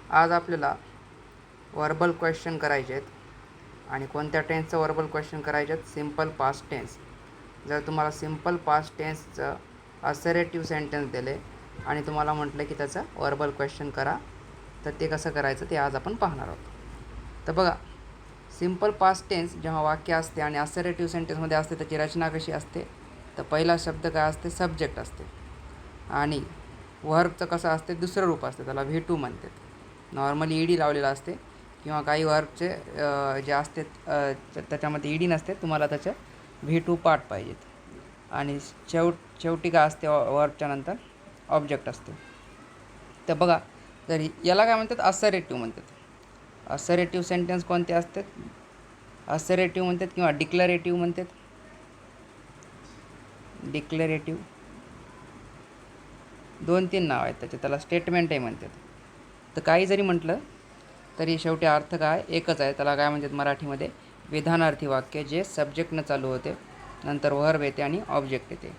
आज आपल्याला verbal question करायचे आहेत आणि कोणत्या टेन्सचं वर्बल क्वेश्चन करायचे आहेत? Simple past tense. जर तुम्हाला सिम्पल पास्ट टेन्सचं असरेटिव्ह सेंटेन्स दिले आणि तुम्हाला म्हटलं की त्याचं वर्बल क्वेश्चन करा, तर ते कसं करायचं ते आज आपण पाहणार आहोत. तर बघा, सिम्पल पास्ट टेन्स जेव्हा वाक्य असते आणि असरेटिव्ह सेंटेन्समध्ये असते त्याची रचना कशी असते? तर पहिला शब्द काय असते? सब्जेक्ट असते आणि वर्बचं कसं असते? दुसरं रूप असते, त्याला V2 म्हणतात. नॉर्मली ईडी लावलेला असते किंवा काही वर्बचे जे असते त्याच्यामध्ये ईडी नसते, तुम्हाला त्याचे V2 पार्ट पाहिजेत. आणि शेवटी काय असते? वर्बच्या नंतर ऑब्जेक्ट असते. तर बघा, तर याला काय म्हणतात? असरेटिव्ह म्हणतात. असरेटिव्ह सेंटेन्स कोणते असतात? असरेटिव्ह म्हणतात किंवा डिक्लरेटिव्ह म्हणतात. डिक्लरेटिव्ह 2-3 नाव आहेत त्याचे, त्याला स्टेटमेंटही म्हणतात. तर काही जरी म्हटलं तरी शेवटी अर्थ काय एकच आहे. त्याला काय म्हणतात मराठीमध्ये? विधानार्थी वाक्य, जे सब्जेक्टनं चालू होते, नंतर वर्ब येते आणि ऑब्जेक्ट येते.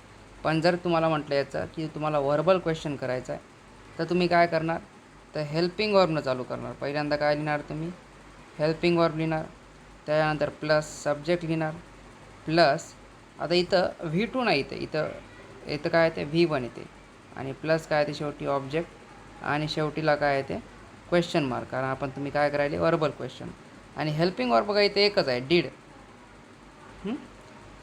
पण जर तुम्हाला म्हटलं याचं की तुम्हाला वर्बल क्वेश्चन करायचं आहे, तर तुम्ही काय करणार? तर हेल्पिंग वर्बनं चालू करणार. पहिल्यांदा काय लिहिणार तुम्ही? हेल्पिंग वर्ब लिहिणार, त्याच्यानंतर प्लस सब्जेक्ट लिहिणार, प्लस आता इथं V2 नाही, इथं काय येते? V1 येते आणि प्लस काय येते शेवटी? ऑब्जेक्ट आणि शेवटीला काय येते? Question mark. कारण आपण तुम्ही काय करायले? Verbal question. आणि हेल्पिंग वर्ब बघा इथे एकच आहे, डीड.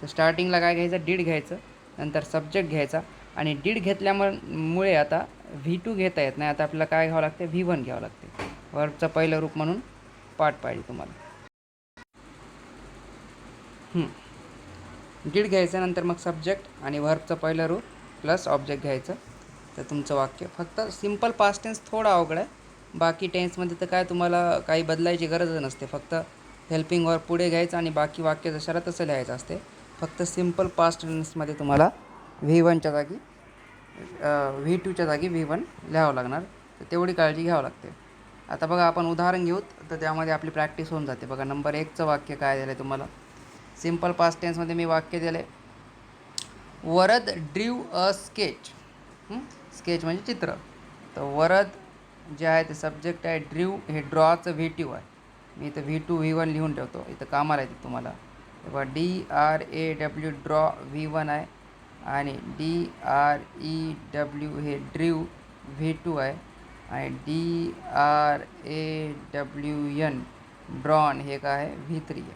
तर स्टार्टिंगला काय घ्यायचं? डीड घ्यायचं, नंतर सब्जेक्ट घ्यायचा आणि डीड घेतल्यामुळे आता V2 घेता येत नाही. आता आपल्याला काय घ्यावं लागते? V1 घ्यावं लागते. वर्बचं पहिलं रूप म्हणून पाठ पाहिजे तुम्हाला. डीड घ्यायचं, नंतर मग सब्जेक्ट आणि वर्बचं पहिलं रूप प्लस ऑब्जेक्ट घ्यायचं. तर तुमचं वाक्य फक्त सिम्पल पास्ट टेन्स थोडा अवघड आहे. बाकी टेन्समध्ये तर काय तुम्हाला काही बदलायची गरजच नसते. फक्त हेल्पिंग वर्ब पुढे घ्यायचं आणि बाकी वाक्य जशाला तसं लिहायचं असते. फक्त सिम्पल पास्ट टेन्समध्ये तुम्हाला V1च्या जागी V2च्या जागी V1 लिहावं लागणार. तर तेवढी काळजी घ्यावं लागते. आता बघा, आपण उदाहरण घेऊत, तर त्यामध्ये आपली प्रॅक्टिस होऊन जाते. बघा, नंबर 1चं वाक्य काय दिलं आहे तुम्हाला? सिम्पल पास्ट टेन्समध्ये मी वाक्य दिलं आहे, वरद ड्रीव अ स्केच. स्केच म्हणजे चित्र. तर वरद जे आहे ते सब्जेक्ट आहे, ड्रीव हे ड्रॉचं V2 आहे. मी इथं V2 V1 लिहून ठेवतो, इथं कामाला येते तुम्हाला. तेव्हा DRAW ड्रॉ V1 आहे आणि DREW हे ड्रीव V2 आहे आणि DRAWN ड्रॉन हे काय आहे? V3 आहे.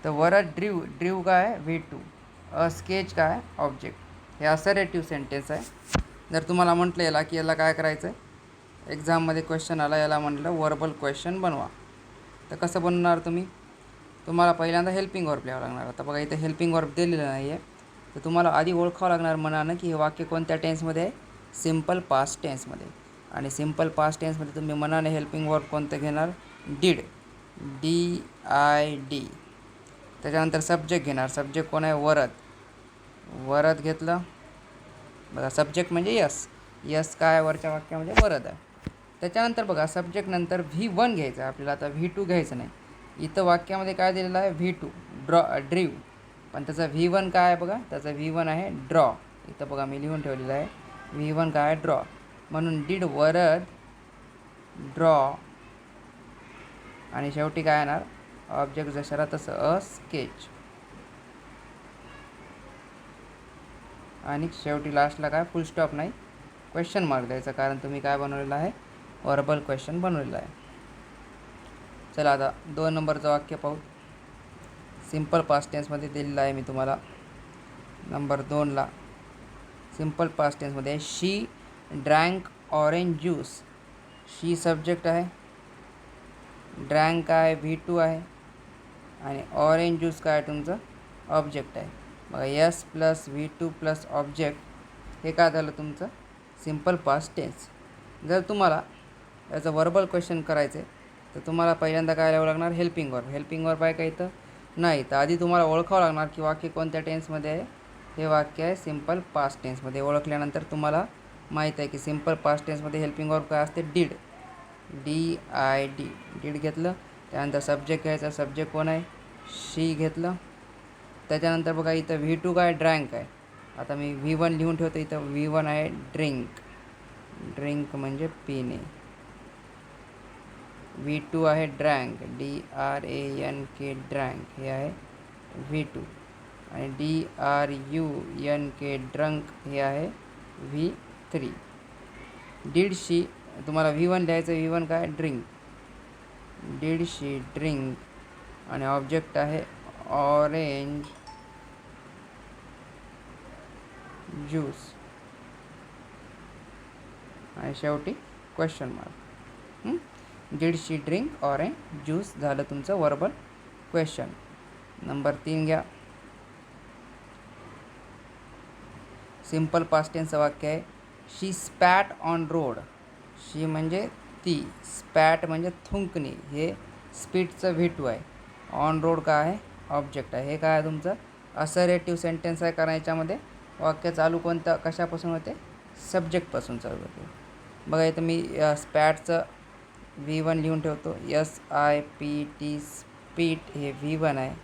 तर वरद ड्रीव काय आहे? V2. अ स्केच काय आहे? ऑब्जेक्ट. हे असरेटिव्ह सेंटेन्स आहे. जर तुम्हाला म्हटलं याला की याला काय करायचं आहे? एक्झाममध्ये क्वेश्चन आला, याला म्हटलं वर्बल क्वेश्चन बनवा, तर कसं बनवणार तुम्ही? तुम्हाला पहिल्यांदा हेल्पिंग वर्ब लिहावं लागणार. आता बघा, इथं हेल्पिंग वर्ब दिलेलं नाही आहे, तर तुम्हाला आधी ओळखावं लागणार मनानं की हे वाक्य कोणत्या टेन्समध्ये आहे? सिम्पल पास्ट टेन्समध्ये. आणि सिम्पल पास्ट टेन्समध्ये तुम्ही मनाने हेल्पिंग वर्ब कोणतं घेणार? Did, DID. त्याच्यानंतर सब्जेक्ट घेणार. सब्जेक्ट कोण आहे? वरद. वरद घेतलं. बघा, सब्जेक्ट म्हणजे यस काय वरच्या वाक्यामध्ये? वरद आहे. त्याच्यानंतर बघा, सब्जेक्ट नंतर V1 घ्यायचं आहे आपल्याला. आता V2 घ्यायचं नाही. इथं वाक्यामध्ये काय दिलेलं आहे? V2 ड्रीव. पण त्याचा V1 काय आहे? बघा, त्याचा V1 आहे ड्रॉ. इथं बघा मी लिहून ठेवलेलं आहे, V1 काय आहे? ड्रॉ. म्हणून डीड वरद ड्रॉ आणि शेवटी काय येणार? ऑब्जेक्ट जशाला तसं अ स्केच. आणि शेवटी लास्टला काय? फुल स्टॉप नाही, क्वेश्चन मार्क द्यायचा, कारण तुम्ही काय बनवलेलं आहे? वर्बल क्वेश्चन बनवलेलं आहे. चला आता 2 नंबरचं वाक्य पाहू. सिम्पल पास्ट टेन्समध्ये दिलेलं आहे मी तुम्हाला. नंबर 2ला सिम्पल पास्ट टेन्समध्ये आहे, शी ड्रँक ऑरेंज ज्यूस. शी सब्जेक्ट आहे, ड्रँक काय? V2 आहे आणि ऑरेंज ज्यूस काय तुमचं? ऑब्जेक्ट आहे. बघा, yes plus V2 plus object हे काय झालं तुमचं? Simple past tense. जर तुम्हाला याचं वर्बल क्वेश्चन करायचं आहे, तर तुम्हाला पहिल्यांदा काय लिहावं लागणार? Helping verb. हेल्पिंग वर्ब आहे का इथं? नाही. तर आधी तुम्हाला ओळखावं लागणार की वाक्य कोणत्या टेन्समध्ये आहे? हे वाक्य आहे सिम्पल पास्ट टेन्समध्ये. ओळखल्यानंतर तुम्हाला माहीत आहे की सिम्पल पास्ट टेन्समध्ये हेल्पिंग वर्ब काय असते? Did, DID. डीड घेतलं. त्यानंतर सब्जेक्ट घ्यायचा. सब्जेक्ट कोण आहे? शी घेतलं. त्याच्यानंतर बघा, इथं V2 काय? ड्रँक आहे. आता मी V1 लिहून ठेवतो. इथं V1 आहे ड्रिंक. ड्रिंक म्हणजे पिणे. V2 आहे ड्रँक, DRANK ड्रँक हे आहे V2. आणि DRUNK ड्रंक हे आहे V3. दीडशी तुम्हाला V1 लिहायचं. V1 काय? ड्रिंक. दीडशी ड्रिंक आणि ऑब्जेक्ट आहे ऑरेंज ज्यूस आणि शेवटी question mark. Did she drink orange juice झालं तुमचं वर्बल क्वेश्चन. नंबर 3 घ्या. सिंपल पास्ट टेन्सचं वाक्य आहे शी स्पॅट ऑन रोड. शी म्हणजे ती, स्पॅट म्हणजे थुंकणे, हे स्पीटचं V2 आहे. ऑन रोड काय आहे? ऑब्जेक्ट आहे. हे काय आहे तुमचं असर्टिव्ह सेंटेन्स आहे, कारण याच्यामध्ये वाक्य चालू कोणतं कशापासून होते? सब्जेक्टपासून चालू होते. बघा इथं मी स्पॅटचं V1 लिहून ठेवतो. SIPT स्पीट हे V1 आहे.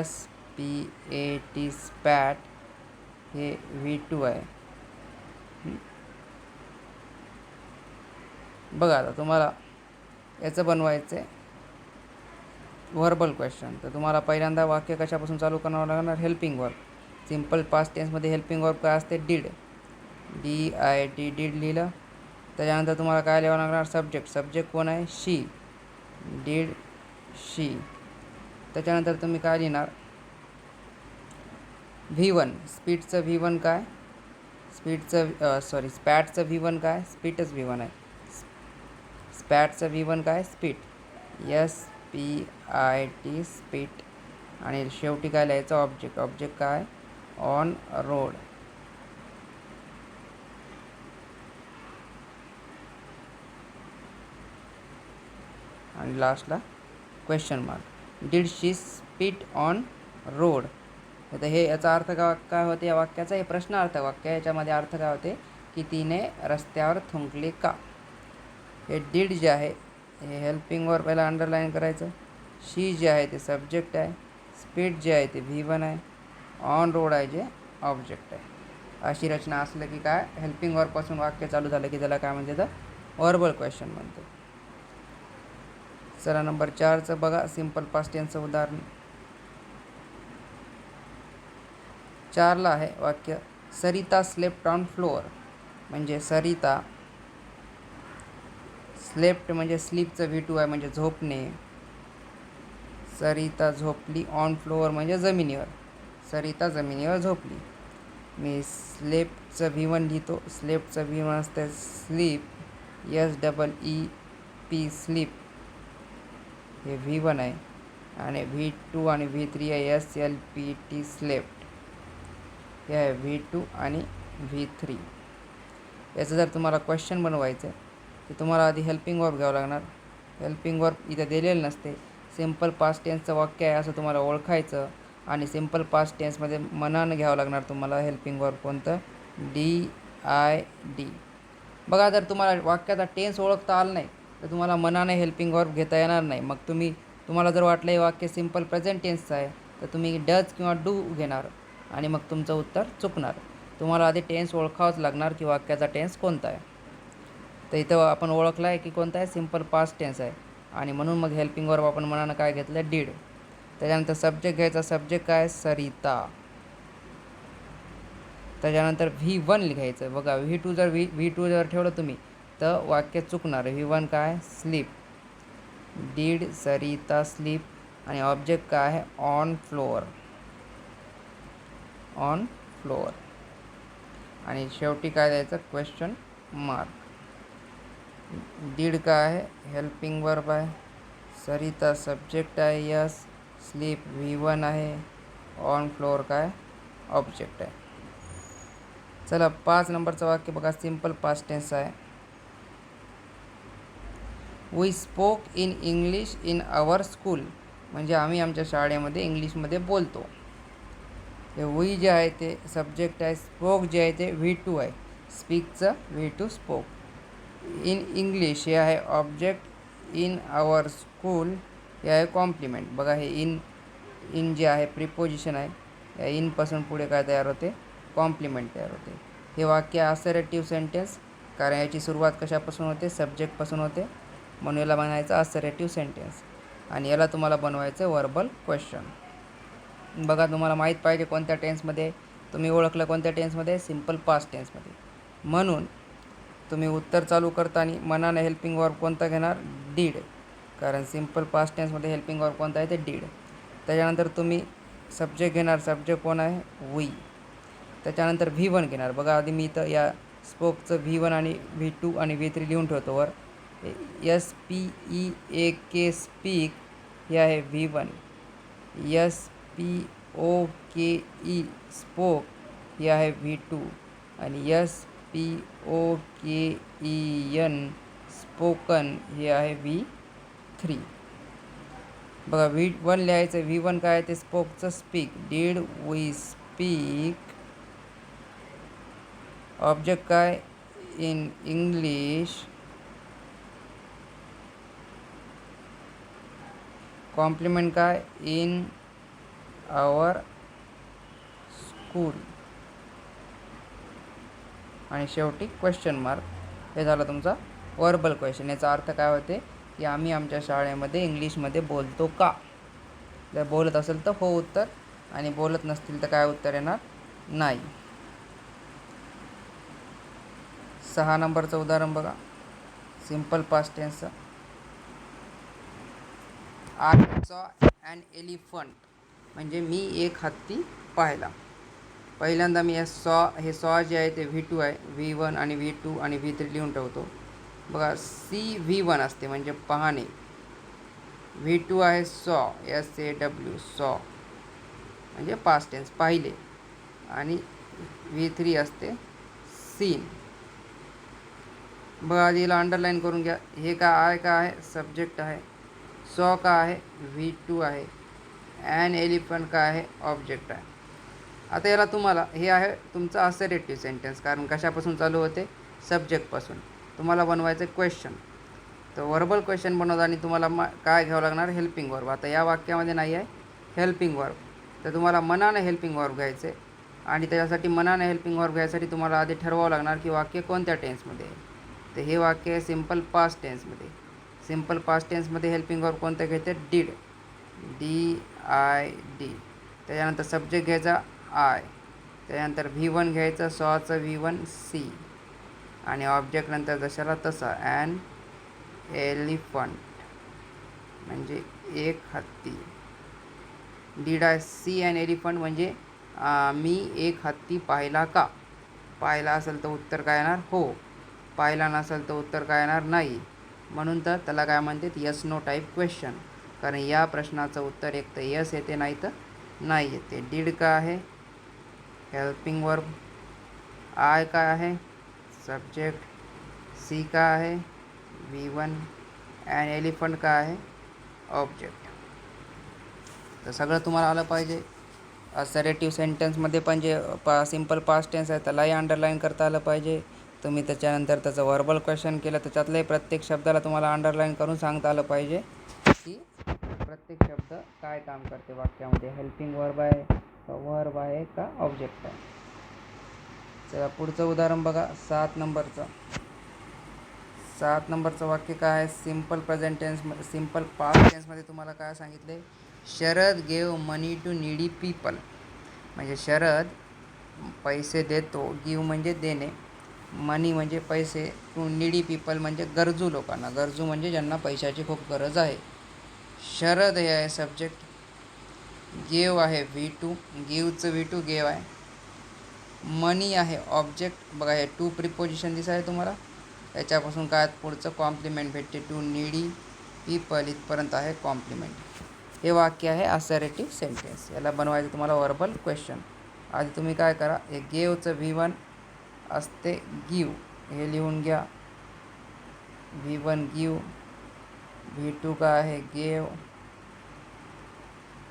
SPAT स्पॅट हे V2 आहे. बघा आता तुम्हाला याचं बनवायचं आहे व्हर्बल क्वेश्चन. तर तुम्हाला पहिल्यांदा वाक्य कशापासून चालू करावं लागणार? Helping verb. सिंपल पास्ट टेन्समध्ये हेल्पिंग वर्ब काय असते? डिड. DID डिड लिहिलं. त्याच्यानंतर तुम्हाला काय लिहावं लागणार? सब्जेक्ट. सब्जेक्ट कोण आहे? शी. डिड शी. त्याच्यानंतर तुम्ही काय लिहिणार? V1. स्पीटचं V1 काय? स्पॅटचं V1 काय? स्पीटच V1 आहे. स्पॅटचं V1 काय? स्पीट. SPIT spit. आणि शेवटी काय लिहायचं? ऑब्जेक्ट. ऑब्जेक्ट काय? On road. आणि लास्टला question mark. Did she spit on road. तर हे याचा अर्थ काय होते या वाक्याचा? हे प्रश्नार्थ वाक्य. याच्यामध्ये अर्थ काय होते की तिने रस्त्यावर थुंकले का. हे डिड जे आहे हे हेल्पिंग वर्ब पहिला अंडरलाईन करायचं. शी जे आहे ते सब्जेक्ट आहे. स्पीट जे आहे ते V1 आहे. ऑन रोड आहे जे ऑब्जेक्ट आहे. अशी रचना असलं की काय? हेल्पिंग वर्बपासून वाक्य चालू झालं की त्याला काय म्हणते? तर व्हर्बल क्वेश्चन म्हणते. चला नंबर 4चं बघा सिंपल पास्ट टेन्सचं उदाहरण. 4ला आहे वाक्य सरिता स्लेप्ट ऑन फ्लोअर. म्हणजे सरिता, स्लेप्ट म्हणजे स्लीपचं V2 आहे म्हणजे झोपणे. सरिता झोपली. ऑन फ्लोअर म्हणजे जमिनीवर. सरिता जमिनीवर झोपली. मी स्लेप्टचं V1 लिहितो. स्लेप्टचं V1 असतं स्लीप. SEEP स्लीप हे V1 आहे. आणि V2 आणि V3 आहे SLPT स्लेप्ट हे आहे V2 आणि V3. याचं जर तुम्हाला क्वेश्चन बनवायचं आहे तर तुम्हाला आधी हेल्पिंग वर्ब घ्यावं लागणार. हेल्पिंग वर्ब इथं दिलेलं नसते. सिंपल पास्ट टेन्सचं वाक्य आहे असं तुम्हाला ओळखायचं. आणि सिंपल पास्ट टेन्समध्ये मनानं घ्यावं लागणार तुम्हाला हेल्पिंग वर्ब कोणतं? DID. बघा जर तुम्हाला वाक्याचा टेन्स ओळखता आला नाही तर तुम्हाला मनाने हेल्पिंग वर्ब घेता येणार नाही. मग तुम्हाला जर वाटलं हे वाक्य सिंपल प्रेझेंट टेन्सचं आहे तर तुम्ही डज किंवा डू घेणार आणि मग तुमचं उत्तर चुकणार. तुम्हाला आधी टेन्स ओळखावंच लागणार की वाक्याचा टेन्स कोणता आहे. तर इथं आपण ओळखला आहे की कोणता आहे? सिंपल पास्ट टेन्स आहे. आणि म्हणून मग हेल्पिंग वर्ब आपण मनानं काय घेतलं? डीड. त्याच्यानंतर सब्जेक्ट घ्यायचा. सब्जेक्ट काय? सरिता. त्याच्यानंतर V1 लिहायचं. बघा V2 जर ठेवलं तुम्ही तर वाक्य चुकणार. V1 काय? स्लीप. Did Sarita sleep. आणि ऑब्जेक्ट काय आहे? On floor. On floor. आणि शेवटी काय द्यायचं? Question mark. डीड काय आहे? हेल्पिंग वर्ब आहे. सरिता सब्जेक्ट आहे. यस. स्लीप V1 आहे. ऑन फ्लोअर काय? ऑब्जेक्ट आहे. चला 5 नंबरचं वाक्य बघा. सिंपल पास्ट टेन्स आहे. We spoke in English in our school. म्हणजे आम्ही आमच्या शाळेमध्ये इंग्लिशमध्ये बोलतो. हे वी जे आहे ते सब्जेक्ट आहे. स्पोक जे आहे ते V2 आहे. स्पीकचं V2 स्पोक. इन इंग्लिश हे आहे ऑब्जेक्ट. इन आवर स्कूल हे आहे कॉम्प्लिमेंट. बघा हे इन जे आहे प्रिपोजिशन आहे. या इनपासून पुढे काय तयार होते? कॉम्प्लिमेंट तयार होते. हे वाक्य असर्टिव्ह सेंटेन्स कारण याची सुरुवात कशापासून होते, सब्जेक्टपासून होते, म्हणून याला बनायचं असर्टिव्ह सेंटेन्स आणि याला तुम्हाला बनवायचं वर्बल क्वेश्चन. बघा तुम्हाला माहीत पाहिजे कोणत्या टेन्समध्ये, तुम्ही ओळखलं कोणत्या टेन्समध्ये, सिम्पल पास्ट टेन्समध्ये. म्हणून तुम्ही उत्तर चालू करताना मनाने हेल्पिंग वर्ब कोणता घेणार, डीड, कारण सिम्पल पास्ट टेन्समध्ये हेल्पिंग वर्ब कोणता आहे ते डीड. त्याच्यानंतर तुम्ही सब्जेक्ट घेणार, सब्जेक्ट कोण आहे, वी. त्याच्यानंतर V1 घेणार. बघा आधी मी इथं या स्पोकचं V1 आणि V2 आणि V3 लिहून ठेवतो वर. SPEAK स्पीक हे आहे V1. SPOKE स्पोक हे आहे V2 आणि SPOKEN स्पोकन हे आहे V3. बघा V1 लिहायचं, V1 काय आहे ते स्पोकचं speak, did we speak. Object काय, इन इंग्लिश. कॉम्प्लिमेंट काय, इन आवर स्कूल. आणि शेवटी क्वेश्चन मार्क. हे झालं तुमचा वर्बल क्वेश्चन. याचा अर्थ काय होते की आम्ही आमच्या शाळेमध्ये इंग्लिशमध्ये बोलतो का. जर बोलत असेल तर हो उत्तर, आणि बोलत नसतील तर काय उत्तर येणार, नाही. 6 नंबरचं उदाहरण बघा, सिम्पल पास्ट टेन्सचं. आय सॉ ॲन एलिफंट म्हणजे मी एक हत्ती पाहिला. पहिल्यांदा मी हे सॉ जे आहे ते V2 आहे, V1 आणि V2 आणि V3 लिहून ठेवतो. बघा CV1 असते म्हणजे पाहणे, V2 आहे सॉ, SAW सॉ म्हणजे पास्ट टेन्स पाहिले, आणि V3 असते सीन. बघा आधी याला अंडरलाईन करून घ्या. हे काय आहे, सब्जेक्ट आहे. सॉ का आहे, V2 आहे. ॲन एलिफंट का आहे, ऑब्जेक्ट आहे. आता याला तुम्हाला, हे आहे तुमचं असर्टिव्ह सेंटेन्स, कारण कशापासून चालू होते, सब्जेक्टपासून. तुम्हाला बनवायचं क्वेश्चन. तर वर्बल क्वेश्चन बनवताना तुम्हाला काय घ्यावं लागणार, हेल्पिंग वर्ब. आता या वाक्यामध्ये नाही आहे हेल्पिंग वर्ब, तर तुम्हाला मनाने हेल्पिंग वर्ब घ्यायचे. आणि त्याच्यासाठी मनाने हेल्पिंग वर्ब घ्यायसाठी तुम्हाला आधी ठरवावं लागणार की वाक्य कोणत्या टेन्समध्ये आहे. तर हे वाक्य आहे सिम्पल पास्ट टेन्समध्ये. सिम्पल पास्ट टेन्समध्ये हेल्पिंग वर्ब कोणतं घ्यायचं, डीड, DID. त्याच्यानंतर सब्जेक्ट घ्यायचा आय, त्याच्यानंतर V1 घ्यायचं, सॉचं V1 C, आणि ऑब्जेक्ट नंतर जशाला तसा ॲन एलिफंट म्हणजे एक हत्ती. DIC ॲन एलिफंट म्हणजे मी एक हत्ती पाहिला का. पाहिला असेल तर उत्तर काय येणार, हो. पाहिला नसेल तर उत्तर काय येणार, नाही. म्हणून तर त्याला काय म्हणतात, यस नो टाईप क्वेश्चन. कारण या प्रश्नाचं उत्तर एक तर यस येते, नाही तर नाही येते. डीड का आहे, हेल्पिंग वर्ब. आय काय आहे, सब्जेक्ट. सी का आहे, V1. ॲन एलिफंट का आहे, ऑब्जेक्ट. तर सगळं तुम्हाला आलं पाहिजे. असर्टिव्ह सेंटेन्समध्ये पण जे सिम्पल पास्ट टेन्स आहे त्यालाही अंडरलाईन करता आलं पाहिजे. तुम्ही त्याच्यानंतर त्याचं वर्बल क्वेश्चन केलं, त्याच्यातल्याही प्रत्येक शब्दाला तुम्हाला अंडरलाईन करून सांगता आलं पाहिजे की प्रत्येक शब्द काय काम करते वाक्यामध्ये, हेल्पिंग वर्ब आहे का, वर्ब आहे का, ऑब्जेक्ट आहे. चला पुढचं उदाहरण बघा, 7 नंबरचं. 7 नंबरचं वाक्य काय आहे, सिम्पल प्रेझेंट टेन्समध्ये, सिम्पल पास्ट टेन्समध्ये तुम्हाला काय सांगितले, Sharad gave money to needy people. म्हणजे शरद पैसे देतो, गिव म्हणजे देणे, मनी म्हणजे पैसे, टू नीडी पीपल म्हणजे गरजू लोकांना. गरजू म्हणजे ज्यांना पैशाची खूप गरज आहे. शरद हे आहे सब्जेक्ट, गेव आहे V2, गिवचं V2 गेव आहे. मनी आहे ऑब्जेक्ट. बघा हे टू प्रिपोजिशन दिसत आहे तुम्हाला, याच्यापासून काय पुढचं कॉम्प्लिमेंट भेटते, टू नीडी पीपल इथपर्यंत आहे कॉम्प्लिमेंट. हे वाक्य आहे असर्टिव्ह सेंटेन्स. याला बनवायचं तुम्हाला वर्बल क्वेश्चन. आधी तुम्ही काय करा, हे गेवचं V1 असते गिव, हे लिहून घ्या. V1 गिव, V2 का आहे गेव,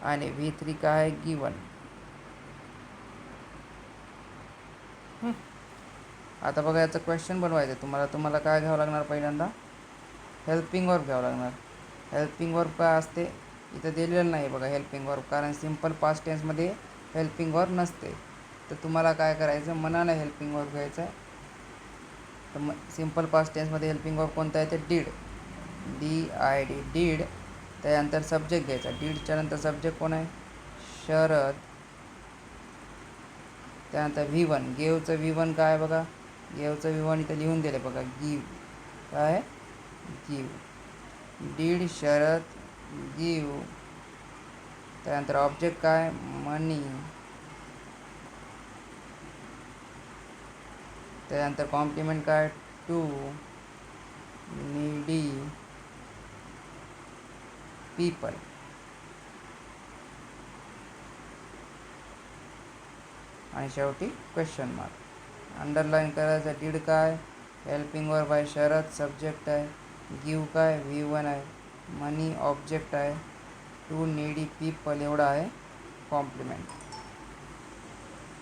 आणि V3 का आहे गिवन. आता बघा याचं क्वेश्चन बनवायचं तुम्हाला काय घ्यावं लागणार, पहिल्यांदा हेल्पिंग वर्ब घ्यावं लागणार. हेल्पिंग वर्ब काय असते इथं दिलेलं नाही बघा हेल्पिंग वर्ब, कारण सिम्पल पास्ट टेन्समध्ये हेल्पिंग वर्ब नसते. तर तुम्हाला काय करायचं, मनाने हेल्पिंग वर्ब घ्यायचं आहे. तर मग सिम्पल पास्ट टेन्समध्ये हेल्पिंग वर्ब कोणता आहे ते डीड, DID डीड. त्यानंतर सब्जेक्ट घ्यायचा, डीडच्या नंतर सब्जेक्ट कोण आहे शरद. त्यानंतर V1 गेवचं V1 काय बघा, गेवचं V1 इथं लिहून दिलं बघा, गिव काय गिव, डीड शरद गिव. त्यानंतर ऑब्जेक्ट काय मनी. त्यानंतर कॉम्प्लिमेंट काय टू नीडी पीपल. आणि शेवटी क्वेश्चन मार्क. अंडरलाईन करायचं, डीड काय हेल्पिंग वर्ब आहे, शरद सब्जेक्ट आहे, गिव काय V1 आहे, मनी ऑब्जेक्ट आहे, टू नीडी पीपल एवढा आहे कॉम्प्लिमेंट.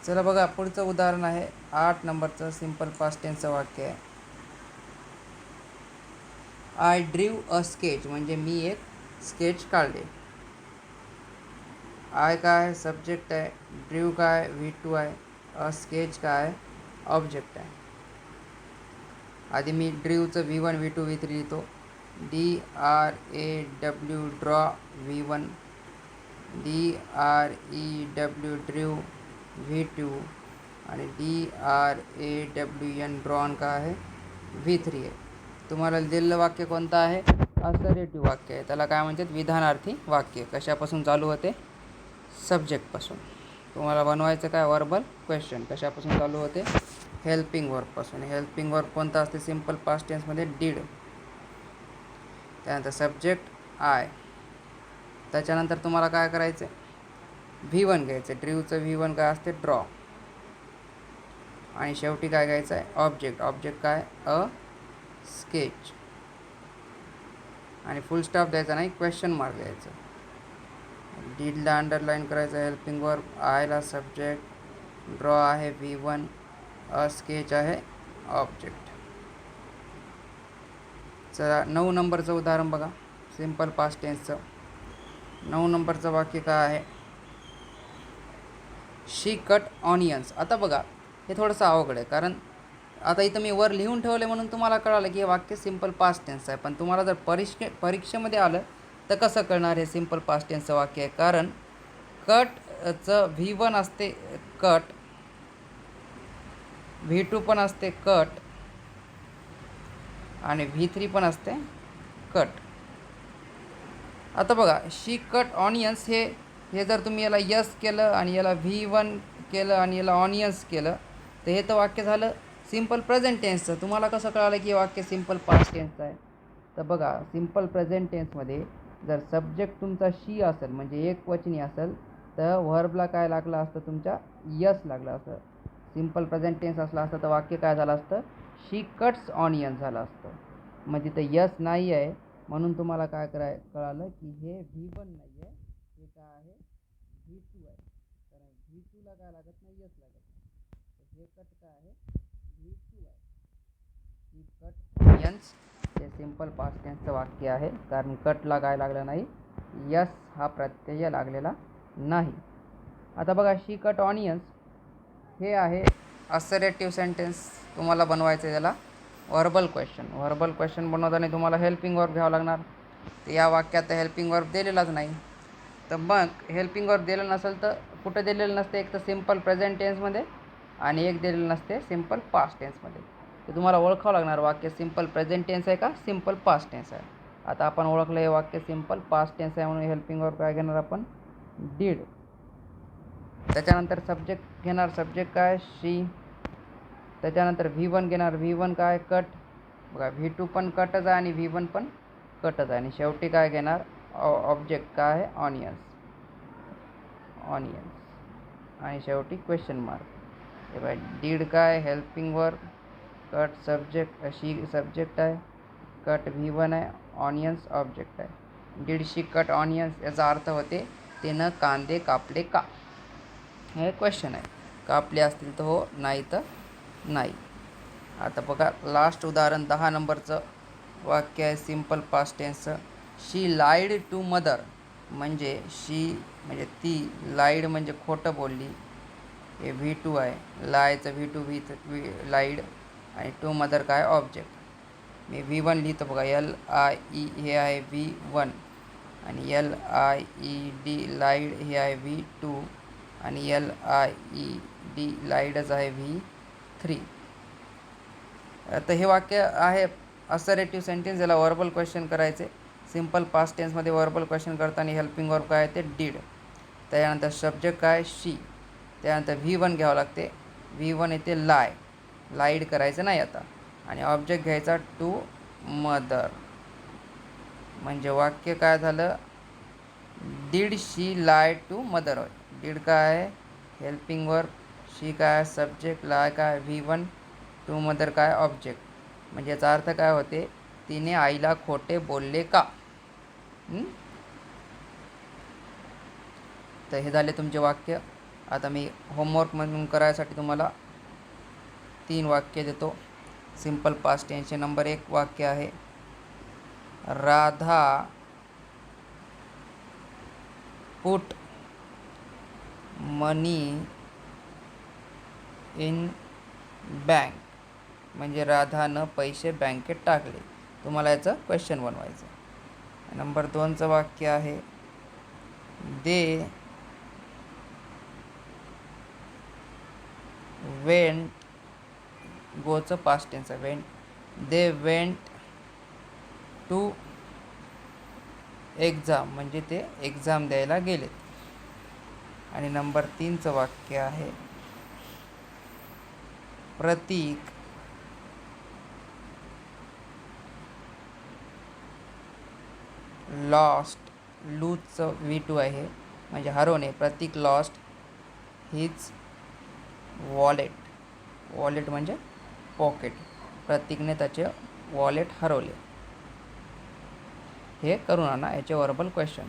चला बघा पुढचं उदाहरण आहे 8 नंबरचं सिम्पल पास्ट टेन्सचं वाक्य आहे. आय ड्रीव अ स्केच, म्हणजे मी एक स्केच काढले. आय काय सब्जेक्ट आहे, ड्रीव काय V2 आहे, अ स्केच काय ऑब्जेक्ट आहे. आधी मी ड्रीवचं V1 V2 V3 लिहितो. DRAW draw V1, DREW ड्रीव V2 आणि DRAWN ड्रॉन काय आहे V3 आहे. तुम्हाला दिलेलं वाक्य कोणतं आहे असर्टिव्ह वाक्य आहे, त्याला काय म्हणतात विधानार्थी वाक्य. कशापासून चालू होते सब्जेक्टपासून. तुम्हाला बनवायचं काय वर्बल क्वेश्चन. कशापासून चालू होते हेल्पिंग वर्बपासून. हेल्पिंग वर्ब कोणता असते सिम्पल पास्ट टेन्समध्ये डीड. त्यानंतर सब्जेक्ट आय. त्याच्यानंतर तुम्हाला काय करायचं V1 घ्यायचं, ड्रीवचं V1 काय असते ड्रॉ. आणि शेवटी काय घ्यायचं आहे ऑब्जेक्ट. ऑब्जेक्ट काय अ स्केच. आणि फुल स्टॉप द्यायचा नाही, क्वेश्चन मार्क द्यायचं. डीडला अंडरलाईन करायचं, हेल्पिंग वर्ब आयला सब्जेक्ट, ड्रॉ आहे V1, अ स्केच आहे ऑब्जेक्ट. चला 9 नंबरचं उदाहरण बघा सिम्पल पास्ट टेन्सचं. 9 नंबरचं वाक्य काय आहे शी कट ऑनियन्स. आता बघा हे थोडंसं अवघड आहे, कारण आता इथं मी वर लिहून ठेवले म्हणून तुम्हाला कळालं की हे वाक्य सिम्पल पास्ट टेन्स आहे. पण तुम्हाला जर परीक्षेमध्ये आलं तर कसं कळणार हे सिम्पल पास्ट टेन्सचं वाक्य आहे. कारण कटचं V1 असते कट, V2 पण असते कट आणि V3 पण असते कट. आता बघा शी कट ऑनियन्स हे जर तुम्ही याला यस केलं आणि याला V1 केलं आणि याला ऑनियन्स केलं तर हे तर वाक्य झालं सिम्पल प्रेझेंट टेन्सचं. तुम्हाला कसं कळालं की हे वाक्य सिम्पल पास्ट टेन्सचं आहे. तर बघा सिम्पल प्रेझेंट टेन्समध्ये जर सब्जेक्ट तुमचा शी असेल म्हणजे एक वचनी असेल तर व्हर्बला काय लागलं असतं तुमच्या यस लागलं असतं. सिम्पल प्रेझेंट टेन्स असला असतं तर वाक्य काय झालं असतं शी कट्स ऑनियन्स झालं असतं. मग तिथं यस नाही आहे म्हणून तुम्हाला काय कळालं की हे V1 नाही आहे, हे काय आहे V2 आहे. कारण V2ला काय लागत नाही यस लागत नाही. तर हे कट काय आहे V2 आहे. ही कट ऑनियन्स हे सिम्पल पास्ट टेन्सचं वाक्य आहे, कारण कटला काय लागलं नाही यस हा प्रत्यय लागलेला नाही. आता बघा शी कट ऑनियन्स हे आहे असर्टिव्ह सेंटेन्स. तुम्हाला बनवायचं आहे त्याला वर्बल क्वेश्चन. वर्बल क्वेश्चन बनवताना तुम्हाला हेल्पिंग वर्ब घ्यावं लागणार. तर या वाक्यात हेल्पिंग वर्ब दिलेलाच नाही. तर मग हेल्पिंग वर्ब दिलेलं नसेल तर कुठं दिलेलं नसते, एक तर सिम्पल प्रेझेंट टेन्समध्ये आणि एक दिलेलं नसते सिम्पल पास्ट टेन्समध्ये. तर तुम्हाला ओळखावं लागणार वाक्य सिम्पल प्रेझेंट टेन्स आहे का सिम्पल पास्ट टेन्स आहे. आता आपण ओळखलं हे वाक्य सिम्पल पास्ट टेन्स आहे म्हणून हेल्पिंग वर्ब काय घेणार आपण डीड. त्याच्यानंतर सब्जेक्ट घेणार, सब्जेक्ट काय शी. त्याच्यानंतर V1 घेणार, V1 काय कट. बघा V2 पण कटच आहे आणि V1 पण कटच आहे. आणि शेवटी काय घेणार ऑब्जेक्ट काय आहे ऑनियन्स, ऑनियन्स. आणि शेवटी क्वेश्चन मार्क. हे बाय डीड काय हेल्पिंग वर्ब, कट सब्जेक्ट शी सब्जेक्ट आहे, कट V1 आहे, ऑनियन्स ऑब्जेक्ट आहे. डीड शी कट ऑनियन्स याचा अर्थ होते तिनं कांदे कापले का. हे क्वेश्चन आहे. कापले असतील तर हो, नाही तर नाही. आता बघा लास्ट उदाहरण 10 नंबरचं वाक्य आहे सिम्पल पास्ट टेन्सचं. She lied to mother. म्हणजे शी म्हणजे ती, लाईड म्हणजे खोटं बोलली, हे V2 आहे. लायचं V2 लाईड आणि टू मदर काय ऑब्जेक्ट. मी V1 लिहितो बघा. LIE हे आहे V1 आणि LIED लाईड हे आहे V2 आणि LIED लाईडच आहे V3. तर हे वाक्य आहे असर्टिव्ह सेंटेन्स. याला वर्बल क्वेश्चन करायचे. सिम्पल पास्ट टेन्समध्ये वर्बल क्वेश्चन करताना हेल्पिंग वर्ब काय ते डीड. त्याच्यानंतर सब्जेक्ट काय शी. त्यानंतर V1 घ्यावं लागते. V1 येते लाईड करायचं नाही आता. आणि ऑब्जेक्ट घ्यायचा टू मदर. म्हणजे वाक्य काय झालं, did she lie to mother. होय. डीड काय आहे हेल्पिंग वर्ब, शी काय सब्जेक्ट, लाय काय V1, टू मदर काय ऑब्जेक्ट. म्हणजे याचा अर्थ काय होते, तिने आईला खोटे बोलले का. तर हे झाले तुमचे वाक्य. आता मी होमवर्क म्हणून करायसाठी तुम्हाला 3 वाक्य देतो. Simple past टेन्सचे. नंबर 1 वाक्य आहे, Radha put money in bank. म्हणजे राधानं पैसे बँकेत टाकले. तुम्हाला याचं क्वेश्चन बनवायचं. नंबर 2चं वाक्य आहे, दे वेंट. गोचं पास्ट टेन्स आहे went. They went to exam. म्हणजे ते एक्झाम द्यायला गेलेत. आणि नंबर 3चं वाक्य आहे, प्रतीक लॉस्ट. लूजचं V2 आहे म्हणजे हरवणे. प्रतीक लॉस्ट हिज वॉलेट. वॉलेट म्हणजे पॉकेट. प्रतीकने त्याचे वॉलेट हरवले. हे करून आणा याचे वर्बल क्वेश्चन.